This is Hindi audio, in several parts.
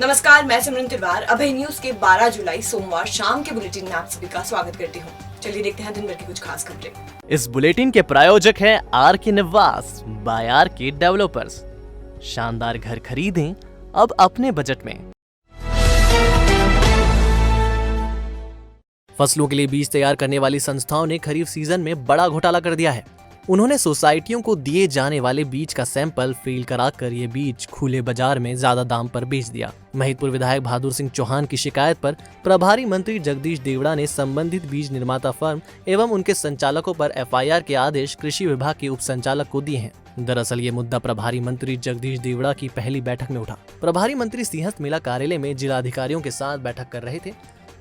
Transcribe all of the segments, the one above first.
नमस्कार, मैं सिमरन तिवार। अभय न्यूज के 12 जुलाई सोमवार शाम के बुलेटिन में आप सभी का स्वागत करती हूँ। चलिए देखते हैं दिन भर की कुछ खास खबरें। इस बुलेटिन के प्रायोजक हैं आर के निवास बाय आर के डेवलपर्स। शानदार घर खरीदें अब अपने बजट में। फसलों के लिए बीज तैयार करने वाली संस्थाओं ने खरीफ सीजन में बड़ा घोटाला कर दिया है। उन्होंने सोसाइटियों को दिए जाने वाले बीज का सैंपल फेल कराकर ये बीज खुले बाजार में ज्यादा दाम पर बेच दिया। महिदपुर विधायक बहादुर सिंह चौहान की शिकायत पर प्रभारी मंत्री जगदीश देवड़ा ने संबंधित बीज निर्माता फर्म एवं उनके संचालकों पर एफआईआर के आदेश कृषि विभाग के उप संचालक को दिए हैं। दरअसल ये मुद्दा प्रभारी मंत्री जगदीश देवड़ा की पहली बैठक में उठा। प्रभारी मंत्री सिंहस्थ मेला कार्यालय में जिला अधिकारियों के साथ बैठक कर रहे थे।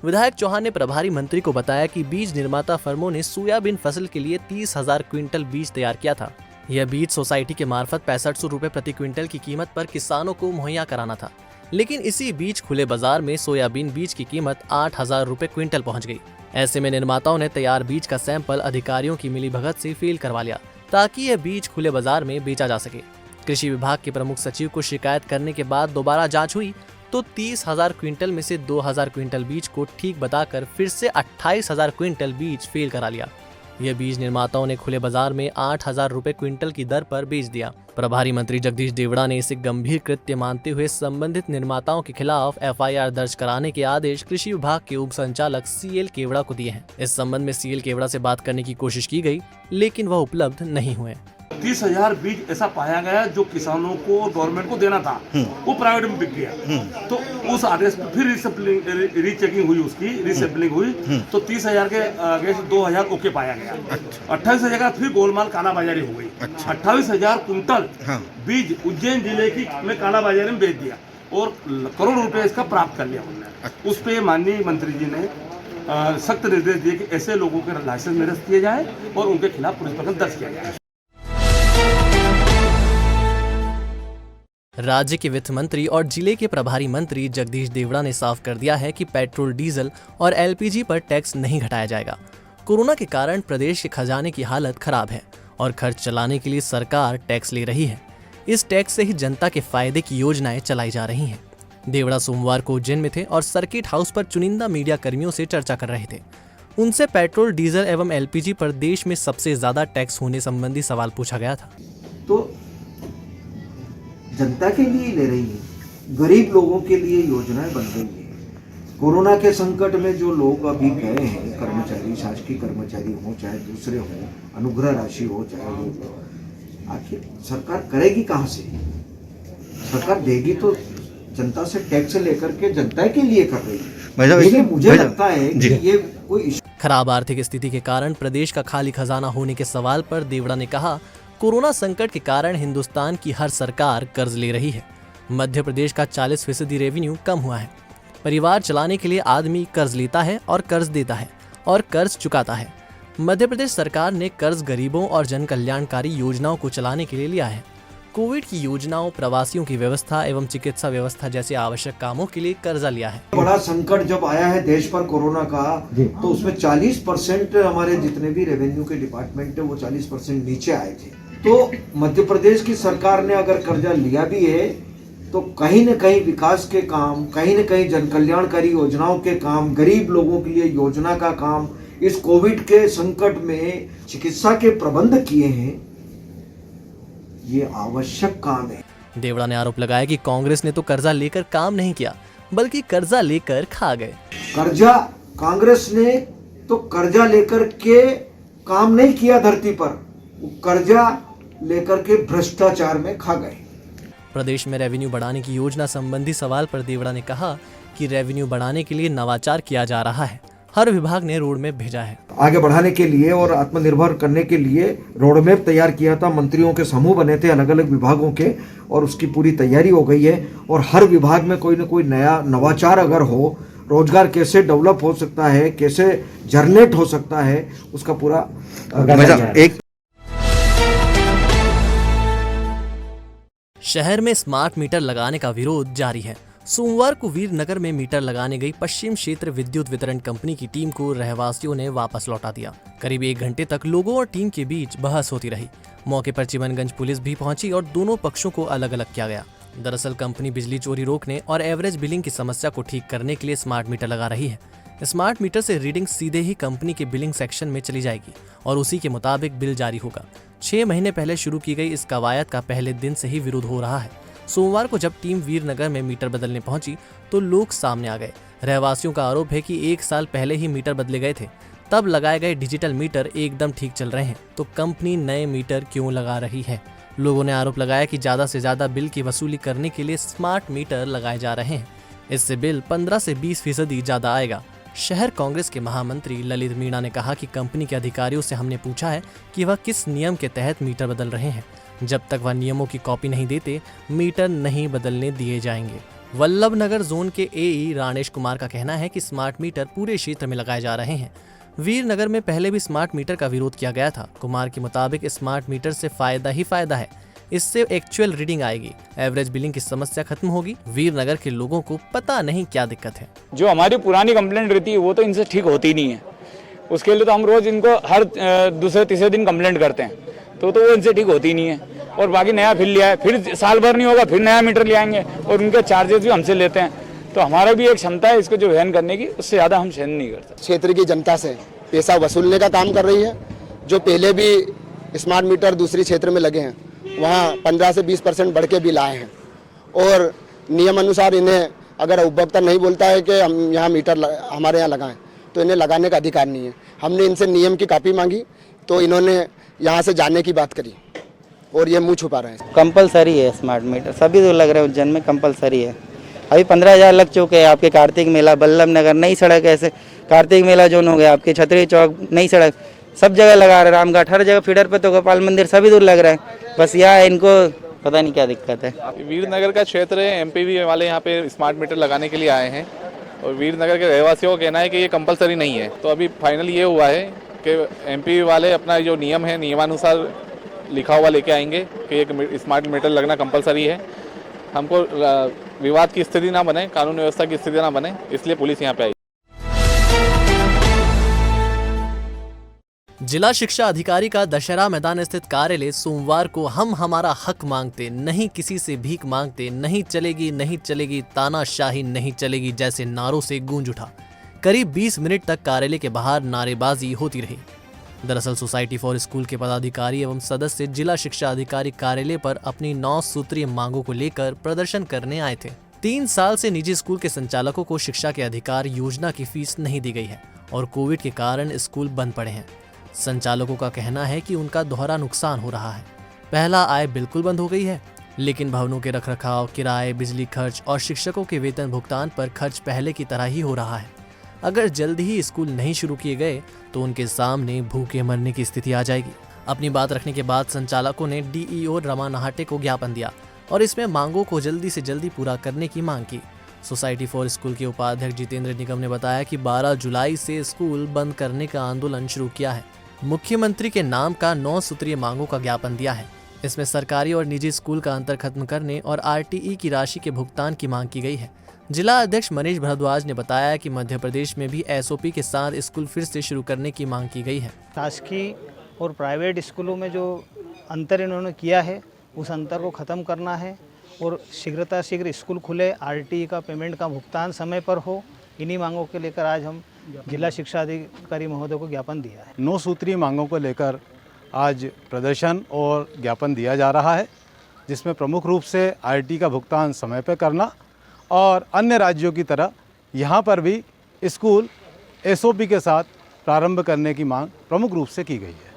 विधायक चौहान ने प्रभारी मंत्री को बताया कि बीज निर्माता फर्मों ने सोयाबीन फसल के लिए 30,000 क्विंटल बीज तैयार किया था। यह बीज सोसाइटी के मार्फत 6500 रुपए प्रति क्विंटल की कीमत पर किसानों को मुहैया कराना था, लेकिन इसी बीच खुले बाजार में सोयाबीन बीज की कीमत 8,000 रुपए क्विंटल पहुंच गई। ऐसे में निर्माताओं ने तैयार बीज का सैंपल अधिकारियों की मिलीभगत से फेल करवा लिया ताकि यह बीज खुले बाजार में बेचा जा सके। कृषि विभाग के प्रमुख सचिव को शिकायत करने के बाद दोबारा जाँच हुई तो 30,000 क्विंटल में से 2,000 क्विंटल बीज को ठीक बताकर फिर से 28,000 क्विंटल बीज फेल करा लिया। यह बीज निर्माताओं ने खुले बाजार में 8,000 रुपए क्विंटल की दर पर बेच दिया। प्रभारी मंत्री जगदीश देवड़ा ने इसे गंभीर कृत्य मानते हुए संबंधित निर्माताओं के खिलाफ एफआईआर दर्ज कराने के आदेश कृषि विभाग के उप संचालक सीएल केवड़ा को दिए हैं। इस संबंध में सीएल केवड़ा से बात करने की कोशिश की गई, लेकिन वह उपलब्ध नहीं हुए। 30,000 बीज ऐसा पाया गया जो किसानों को गवर्नमेंट को देना था, वो प्राइवेट में बिक गया। तो उस आदेश पर फिर रीचेकिंग हुई, उसकी रीसैंपलिंग हुई तो 30,000 के आगे 2,000 ओके पाया गया। 28,000 का फिर गोलमाल कालाबाजारी हो गई। 28,000 कुंटल बीज उज्जैन जिले की में कालाबाजारी में बेच दिया और करोड़ रुपए इसका प्राप्त कर लिया उन्होंने। उस पर माननीय मंत्री जी ने सख्त निर्देश दिए कि ऐसे लोगों के लाइसेंस निरस्त किए जाए और उनके खिलाफ पुलिस प्रकरण दर्ज किया जाए। राज्य के वित्त मंत्री और जिले के प्रभारी मंत्री जगदीश देवड़ा ने साफ कर दिया है कि पेट्रोल, डीजल और एलपीजी पर टैक्स नहीं घटाया जाएगा। कोरोना के कारण प्रदेश के खजाने की हालत खराब है और खर्च चलाने के लिए सरकार टैक्स ले रही है। इस टैक्स से ही जनता के फायदे की योजनाएं चलाई जा रही हैं। देवड़ा सोमवार को उज्जैन में थे और सर्किट हाउस पर चुनिंदा मीडिया कर्मियों से चर्चा कर रहे थे। उनसे पेट्रोल, डीजल एवं एलपीजी पर देश में सबसे ज्यादा टैक्स होने संबंधी सवाल पूछा गया था। तो जनता के लिए ले रही है, गरीब लोगों के लिए योजनाएं बन रही है। कोरोना के संकट में जो लोग अभी गए हैं, कर्मचारी, शासकीय कर्मचारी हो चाहे दूसरे हो, अनुग्रह राशि हो चाहे वो, आखिर सरकार करेगी कहाँ से? सरकार देगी तो जनता से टैक्स लेकर के जनता के लिए कर रही है। लेकिन मुझे लगता है कि ये कोई खराब आर्थिक स्थिति के कारण प्रदेश का खाली खजाना होने के सवाल पर देवड़ा ने कहा, कोरोना संकट के कारण हिंदुस्तान की हर सरकार कर्ज ले रही है। मध्य प्रदेश का 40% रेवेन्यू कम हुआ है। परिवार चलाने के लिए आदमी कर्ज लेता है और कर्ज देता है और कर्ज चुकाता है। मध्य प्रदेश सरकार ने कर्ज गरीबों और जन कल्याणकारी योजनाओं को चलाने के लिए लिया है। कोविड की योजनाओं, प्रवासियों की व्यवस्था एवं चिकित्सा व्यवस्था जैसे आवश्यक कामों के लिए कर्जा लिया है। बड़ा संकट जब आया है देश पर कोरोना का, तो उसमें 40% हमारे जितने भी रेवेन्यू के डिपार्टमेंट है वो 40% नीचे आए थे। तो मध्य प्रदेश की सरकार ने अगर कर्जा लिया भी है तो कहीं न कहीं विकास के काम, कहीं न कहीं जन कल्याणकारी योजनाओं के काम, गरीब लोगों के लिए योजना का काम, इस कोविड के संकट में चिकित्सा के प्रबंध किए हैं, ये आवश्यक काम है। देवड़ा ने आरोप लगाया कि कांग्रेस ने तो कर्जा लेकर काम नहीं किया, बल्कि कर्जा लेकर खा गए। कांग्रेस ने तो कर्जा लेकर के काम नहीं किया धरती पर, वो कर्जा लेकर के भ्रष्टाचार में खा गए। प्रदेश में रेवेन्यू बढ़ाने की योजना संबंधी सवाल पर देवड़ा ने कहा कि रेवेन्यू बढ़ाने के लिए नवाचार किया जा रहा है। हर विभाग ने रोड मैप भेजा है। आगे बढ़ाने के लिए और आत्मनिर्भर करने के लिए रोड मैप तैयार किया था। मंत्रियों के समूह बने थे अलग अलग विभागों के और उसकी पूरी तैयारी हो गई है। और हर विभाग में कोई न कोई नया नवाचार अगर हो, रोजगार कैसे डेवलप हो सकता है, कैसे जनरेट हो सकता है, उसका पूरा एक शहर में स्मार्ट मीटर लगाने का विरोध जारी है। सोमवार को वीरनगर में मीटर लगाने गई पश्चिम क्षेत्र विद्युत वितरण कंपनी की टीम को रहवासियों ने वापस लौटा दिया। करीब 1 घंटे तक लोगों और टीम के बीच बहस होती रही। मौके पर चिमनगंज पुलिस भी पहुंची और दोनों पक्षों को अलग अलग किया गया। दरअसल कंपनी बिजली चोरी रोकने और एवरेज बिलिंग की समस्या को ठीक करने के लिए स्मार्ट मीटर लगा रही है। स्मार्ट मीटर से रीडिंग सीधे ही कंपनी के बिलिंग सेक्शन में चली जाएगी और उसी के मुताबिक बिल जारी होगा। 6 महीने पहले शुरू की गई इस कवायद का पहले दिन से ही विरोध हो रहा है। सोमवार को जब टीम वीरनगर में मीटर बदलने पहुंची तो लोग सामने आ गए। रहवासियों का आरोप है कि 1 साल पहले ही मीटर बदले गए थे, तब लगाए गए डिजिटल मीटर एकदम ठीक चल रहे हैं, तो कंपनी नए मीटर क्यों लगा रही है। लोगों ने आरोप लगाया कि ज्यादा से ज्यादा बिल की वसूली करने के लिए स्मार्ट मीटर लगाए जा रहे हैं। इससे बिल 15 से 20% ज्यादा आएगा। शहर कांग्रेस के महामंत्री ललित मीणा ने कहा कि कंपनी के अधिकारियों से हमने पूछा है कि वह किस नियम के तहत मीटर बदल रहे हैं। जब तक वह नियमों की कॉपी नहीं देते, मीटर नहीं बदलने दिए जाएंगे। वल्लभ नगर जोन के एई राणेश कुमार का कहना है कि स्मार्ट मीटर पूरे क्षेत्र में लगाए जा रहे हैं। वीरनगर में पहले भी स्मार्ट मीटर का विरोध किया गया था। कुमार के मुताबिक स्मार्ट मीटर से फायदा ही फायदा है, इससे एक्चुअल रीडिंग आएगी, एवरेज बिलिंग की समस्या खत्म होगी। वीरनगर के लोगों को पता नहीं क्या दिक्कत है। जो हमारी पुरानी कंप्लेंट रहती है वो तो इनसे ठीक होती नहीं है। उसके लिए तो हम रोज इनको हर दूसरे तीसरे दिन कंप्लेंट करते हैं, तो वो इनसे ठीक होती नहीं है। और बाकी नया फिर लिया है, फिर साल भर नहीं होगा फिर नया मीटर ले आएंगे और उनके चार्जेस भी हमसे लेते हैं। तो हमारा भी एक क्षमता है इसको जो वहन करने की, उससे ज़्यादा हम सहन नहीं करते। क्षेत्र की जनता से पैसा वसूलने का काम कर रही है। जो पहले भी स्मार्ट मीटर दूसरी क्षेत्र में लगे हैं वहाँ 15 से 20% बढ़ के बिल आए हैं और नियम अनुसार इन्हें अगर उपभोक्ता नहीं बोलता है कि हम यहाँ मीटर हमारे यहाँ लगाएं तो इन्हें लगाने का अधिकार नहीं है। हमने इनसे नियम की कॉपी मांगी तो इन्होंने यहाँ से जाने की बात करी और ये मुंह छुपा रहे हैं। कंपलसरी है स्मार्ट मीटर, सभी तो लग रहे हैं उज्जैन में कंपलसरी है। अभी 15,000 लग चुके हैं। आपके कार्तिक मेला, बल्लभ नगर, नई सड़क, ऐसे कार्तिक मेला जोन हो गया, आपके छतरी चौक, नई सड़क, सब जगह लगा रहे, रामघाट, हर जगह फीडर पे तो गोपाल मंदिर, सभी दूर लग रहा है। बस यह इनको पता नहीं क्या दिक्कत है। वीरनगर का क्षेत्र है, एमपीवी वाले यहाँ पे स्मार्ट मीटर लगाने के लिए आए हैं और वीरनगर के रहवासियों का कहना है कि ये कंपलसरी नहीं है। तो अभी फाइनल ये हुआ है कि एमपीवी वाले अपना जो नियम है नियमानुसार लिखा हुआ लेके आएंगे कि एक स्मार्ट मीटर लगना कंपलसरी है। हमको विवाद की स्थिति ना बने, कानून व्यवस्था की स्थिति ना बने, इसलिए पुलिस यहाँ पे आई। जिला शिक्षा अधिकारी का दशहरा मैदान स्थित कार्यालय सोमवार को हम हमारा हक मांगते, नहीं किसी से भीख मांगते, नहीं चलेगी नहीं चलेगी, तानाशाही नहीं चलेगी जैसे नारों से गूंज उठा। करीब 20 मिनट तक कार्यालय के बाहर नारेबाजी होती रही। दरअसल सोसाइटी फॉर स्कूल के पदाधिकारी एवं सदस्य जिला शिक्षा अधिकारी कार्यालय पर अपनी 9 सूत्रीय मांगों को लेकर प्रदर्शन करने आए थे। 3 साल से निजी स्कूल के संचालकों को शिक्षा के अधिकार योजना की फीस नहीं दी गई है और कोविड के कारण स्कूल बंद पड़े हैं। संचालकों का कहना है कि उनका दोहरा नुकसान हो रहा है। पहला आय बिल्कुल बंद हो गई है, लेकिन भवनों के रखरखाव, किराए, बिजली खर्च और शिक्षकों के वेतन भुगतान पर खर्च पहले की तरह ही हो रहा है। अगर जल्द ही स्कूल नहीं शुरू किए गए तो उनके सामने भूखे मरने की स्थिति आ जाएगी। अपनी बात रखने के बाद संचालकों ने डीईओ रमा नाहटे को ज्ञापन दिया और इसमें मांगों को जल्दी से जल्दी पूरा करने की मांग की। सोसाइटी फॉर स्कूल के उपाध्यक्ष जितेंद्र निगम ने बताया कि 12 जुलाई से स्कूल बंद करने का आंदोलन शुरू किया है। मुख्यमंत्री के नाम का 9 सूत्रीय मांगों का ज्ञापन दिया है। इसमें सरकारी और निजी स्कूल का अंतर खत्म करने और आरटीई की राशि के भुगतान की मांग की गई है। जिला अध्यक्ष मनीष भारद्वाज ने बताया कि मध्य प्रदेश में भी एसओपी के साथ स्कूल फिर से शुरू करने की मांग की गई है। शासकीय और प्राइवेट स्कूलों में जो अंतर इन्होंने किया है उस अंतर को ख़त्म करना है और शीघ्र स्कूल खुले, आरटीई का पेमेंट का भुगतान समय पर हो। इन्हीं मांगों के लेकर आज हम जिला शिक्षा अधिकारी महोदय को ज्ञापन दिया है। 9 सूत्रीय मांगों को लेकर आज प्रदर्शन और ज्ञापन दिया जा रहा है, जिसमें प्रमुख रूप से आरटीई का भुगतान समय पर करना और अन्य राज्यों की तरह यहाँ पर भी स्कूल एसओपी के साथ प्रारंभ करने की मांग प्रमुख रूप से की गई है।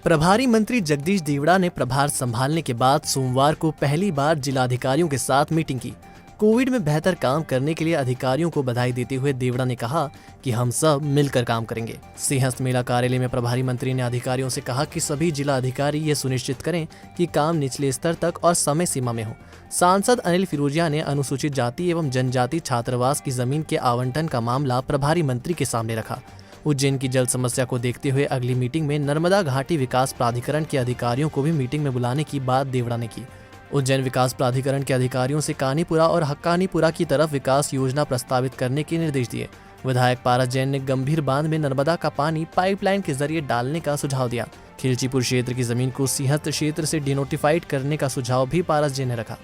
प्रभारी मंत्री जगदीश देवड़ा ने प्रभार संभालने के बाद सोमवार को पहली बार जिलाधिकारियों के साथ मीटिंग की। कोविड में बेहतर काम करने के लिए अधिकारियों को बधाई देते हुए देवड़ा ने कहा कि हम सब मिलकर काम करेंगे। सिंहस्थ मेला कार्यालय में प्रभारी मंत्री ने अधिकारियों से कहा कि सभी जिला अधिकारी ये सुनिश्चित करें कि काम निचले स्तर तक और समय सीमा में हो। सांसद अनिल फिरोजिया ने अनुसूचित जाति एवं जनजाति छात्रावास की जमीन के आवंटन का मामला प्रभारी मंत्री के सामने रखा। उज्जैन की जल समस्या को देखते हुए अगली मीटिंग में नर्मदा घाटी विकास प्राधिकरण के अधिकारियों को भी मीटिंग में बुलाने की बात देवड़ा ने की। उज्जैन विकास प्राधिकरण के अधिकारियों से कानीपुरा और हक्कानीपुरा की तरफ विकास योजना प्रस्तावित करने के निर्देश दिए। विधायक पारस जैन ने गंभीर बांध में नर्मदा का पानी पाइपलाइन के जरिए डालने का सुझाव दिया। खिलचीपुर क्षेत्र की जमीन को सिंहस्थ क्षेत्र से डिनोटिफाइड करने का सुझाव भी पारस जैन ने रखा।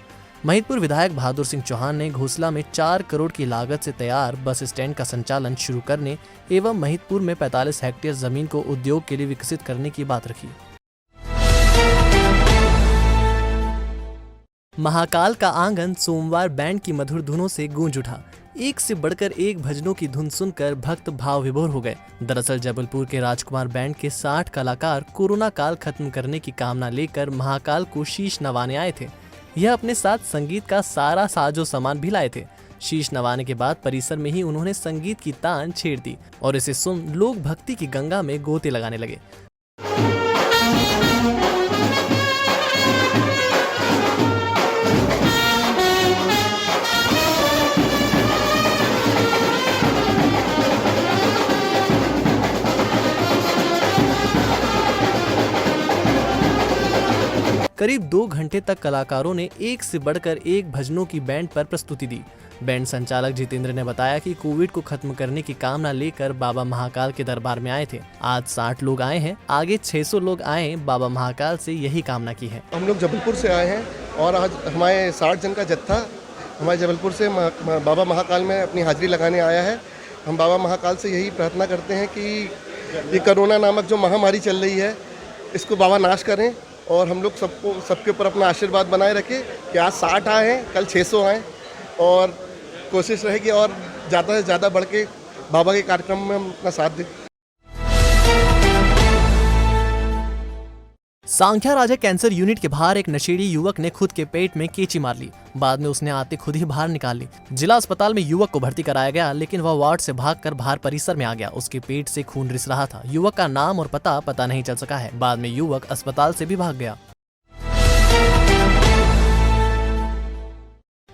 महिदपुर विधायक बहादुर सिंह चौहान ने घोसला में 4 करोड़ की लागत से तैयार बस स्टैंड का संचालन शुरू करने एवं महिदपुर में 45 हेक्टेयर जमीन को उद्योग के लिए विकसित करने की बात रखी। महाकाल का आंगन सोमवार बैंड की मधुर धुनों से गूंज उठा। एक से बढ़कर एक भजनों की धुन सुनकर भक्त भाव विभोर हो गए। दरअसल जबलपुर के राजकुमार बैंड के 60 कलाकार कोरोना काल खत्म करने की कामना लेकर महाकाल को शीश नवाने आए थे। यह अपने साथ संगीत का सारा साजो सामान भी लाए थे। शीश नवाने के बाद परिसर में ही उन्होंने संगीत की तान छेड़ दी और इसे सुन लोग भक्ति की गंगा में गोते लगाने लगे। करीब 2 घंटे तक कलाकारों ने एक से बढ़कर एक भजनों की बैंड पर प्रस्तुति दी। बैंड संचालक जितेंद्र ने बताया कि कोविड को खत्म करने की कामना लेकर बाबा महाकाल के दरबार में आए थे। आज 60 लोग आए हैं, आगे 600 लोग आए। बाबा महाकाल से यही कामना की है। हम लोग जबलपुर से आए हैं और आज हमारे 60 जन का जत्था हमारे जबलपुर से बाबा महाकाल में अपनी हाजिरी लगाने आया है। हम बाबा महाकाल से यही प्रार्थना करते हैं कि ये कोरोना नामक जो महामारी चल रही है इसको बाबा नाश करें और हम लोग सबके ऊपर अपना आशीर्वाद बनाए रखें कि आज 60 आए हैं, कल 600 आए और कोशिश रहेगी और ज़्यादा से ज़्यादा बढ़ के बाबा के कार्यक्रम में हम अपना साथ दें। सांख्या राजा कैंसर यूनिट के बाहर एक नशेड़ी युवक ने खुद के पेट में कैंची मार ली। बाद में उसने आते खुद ही बाहर निकाल ली। जिला अस्पताल में युवक को भर्ती कराया गया, लेकिन वह वार्ड से भागकर बाहर परिसर में आ गया। उसके पेट से खून रिस रहा था। युवक का नाम और पता नहीं चल सका है। बाद में युवक अस्पताल से भी भाग गया।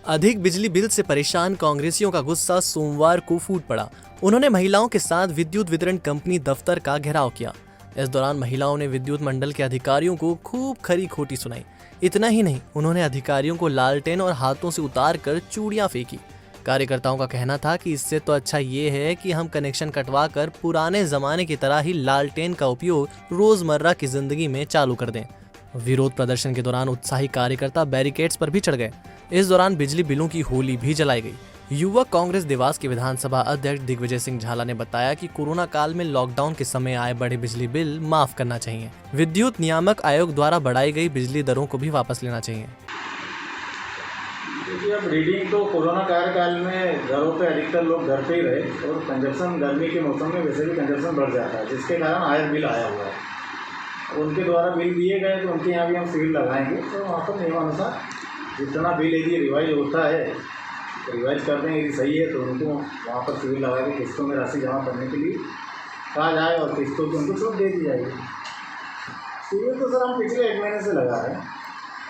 अधिक बिजली बिल से परेशान कांग्रेसियों का गुस्सा सोमवार को फूट पड़ा। उन्होंने महिलाओं के साथ विद्युत वितरण कंपनी दफ्तर का घेराव किया। इस दौरान महिलाओं ने विद्युत मंडल के अधिकारियों को खूब खरी खोटी सुनाई। इतना ही नहीं, उन्होंने अधिकारियों को लालटेन और हाथों से उतार कर चूड़ियां फेंकी। कार्यकर्ताओं का कहना था कि इससे तो अच्छा ये है कि हम कनेक्शन कटवा कर पुराने जमाने की तरह ही लालटेन का उपयोग रोजमर्रा की जिंदगी में चालू कर दें। विरोध प्रदर्शन के दौरान उत्साही कार्यकर्ता बैरिकेड्स पर भी चढ़ गए। इस दौरान बिजली बिलों की होली भी जलाई गई। युवक कांग्रेस देवास के विधानसभा अध्यक्ष दिग्विजय सिंह झाला ने बताया कि कोरोना काल में लॉकडाउन के समय आए बड़े बिजली बिल माफ करना चाहिए। विद्युत नियामक आयोग द्वारा बढ़ाई गई बिजली दरों को भी वापस लेना चाहिए। देखिए, अब रीडिंग तो कोरोना कार्यकाल में घरों पे अधिकतर लोग घर पे ही रहे और कंजप्शन गर्मी के मौसम में वैसे भी कंजप्शन बढ़ जाता है, जिसके कारण हायर बिल आया हुआ है। उनके द्वारा बिल दिए गए तो उनके यहाँ भी हम सिविल लगाएंगे, तो वहाँ पर नियमानुसार जितना बिल यदि रिवाइज होता है रिवाइज करते हैं, यदि सही है तो उनको वहाँ पर सिविल लगा के किस्तों में राशि जमा करने के लिए कहा जाए और किस्तों की उनको छूट दे दी जाएगी। सिविल तो सर हम पिछले 1 महीने से लगा रहे हैं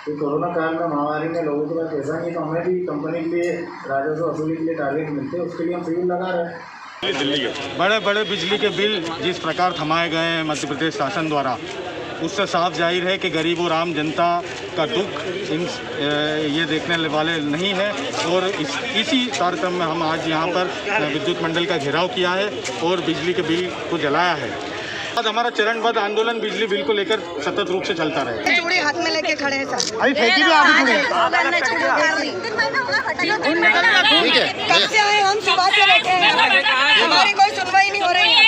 कि कोरोना काल में महामारी में लोगों के पास पैसा नहीं, तो हमें भी कंपनी के लिए राजस्व वसूली के लिए टारगेट मिलते हैं, उसके लिए हम सिविल लगा रहे हैं। दिल्ली के बड़े बड़े बिजली के बिल जिस प्रकार थमाए गए हैं मध्य प्रदेश शासन द्वारा, उससे साफ जाहिर है कि गरीब और आम जनता का दुख ये देखने वाले नहीं है। और इसी कार्यक्रम में हम आज यहाँ पर विद्युत मंडल का घेराव किया है और बिजली के बिल को जलाया है। आज हमारा चरणबद्ध आंदोलन बिजली बिल को लेकर सतत रूप से चलता रहे। चूड़ी हाथ में लेके खड़े हैं सर। अभी फेंकी भी आपने ठीक है, कब से आए हम, सुबह से बैठे हैं, हमारी कोई सुनवाई नहीं हो रही है।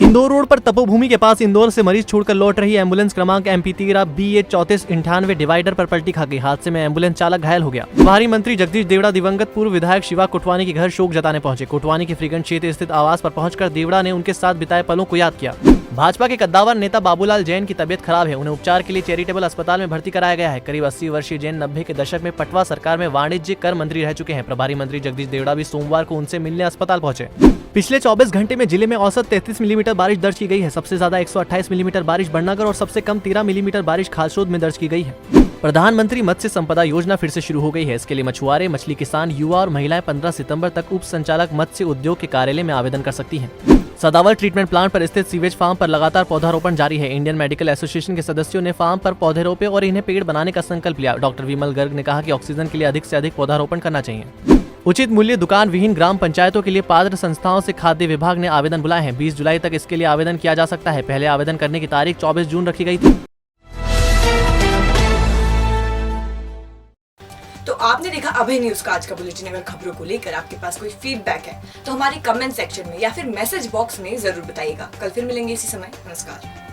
इंदौर रोड पर तपोभूमि के पास इंदौर से मरीज छोड़कर लौट रही एम्बुलेंस क्रमांक MP13 BA 3498 डिवाइडर पर पलटी खा गई। हादसे में एम्बुलेंस चालक घायल हो गया। प्रभारी मंत्री जगदीश देवड़ा दिवंगत पूर्व विधायक शिवा कोटवानी के घर शोक जताने पहुंचे। कोटवानी के फ्रीगंज क्षेत्र स्थित आवास पर पहुंचकर देवड़ा ने उनके साथ बिताए पलों को याद किया। भाजपा के कद्दावर नेता बाबूलाल जैन की तबियत खराब है। उन्हें उपचार के लिए चैरिटेबल अस्पताल में भर्ती कराया गया है। करीब 80 वर्षीय जैन 90 के दशक में पटवा सरकार में वाणिज्य कर मंत्री रह चुके हैं। प्रभारी मंत्री जगदीश देवड़ा भी सोमवार को उनसे मिलने अस्पताल पहुंचे। पिछले 24 घंटे में जिले में औसत 33 मिलीमीटर बारिश दर्ज की गई है। सबसे ज्यादा 128 मिलीमीटर बारिश बड़नगर और सबसे कम 13 मिलीमीटर बारिश खालसोद में दर्ज की गई है। प्रधानमंत्री मत्स्य संपदा योजना फिर से शुरू हो गई है। इसके लिए मछुआरे, मछली किसान, युवा और महिलाएं 15 सितंबर तक उप संचालक मत्स्य उद्योग के कार्यालय में आवेदन कर सकती हैं। सदावर ट्रीटमेंट प्लांट पर स्थित सीवेज फार्म पर लगातार पौधारोपण जारी है। इंडियन मेडिकल एसोसिएशन के सदस्यों ने फार्म पर पौधे रोपे और इन्हें पेड़ बनाने का संकल्प लिया। डॉक्टर विमल गर्ग ने कहा कि ऑक्सीजन के लिए अधिक से अधिक पौधारोपण करना चाहिए। उचित मूल्य दुकान विहीन ग्राम पंचायतों के लिए पात्र संस्थाओं से खाद्य विभाग ने आवेदन बुलाए हैं। 20 जुलाई तक इसके लिए आवेदन किया जा सकता है। पहले आवेदन करने की तारीख 24 जून रखी गई थी। तो आपने देखा अभय न्यूज का आज का बुलेटिन। अगर खबरों को लेकर आपके पास कोई फीडबैक है तो हमारे कमेंट सेक्शन में या फिर मैसेज बॉक्स में जरूर बताइएगा। कल फिर मिलेंगे इसी समय। नमस्कार।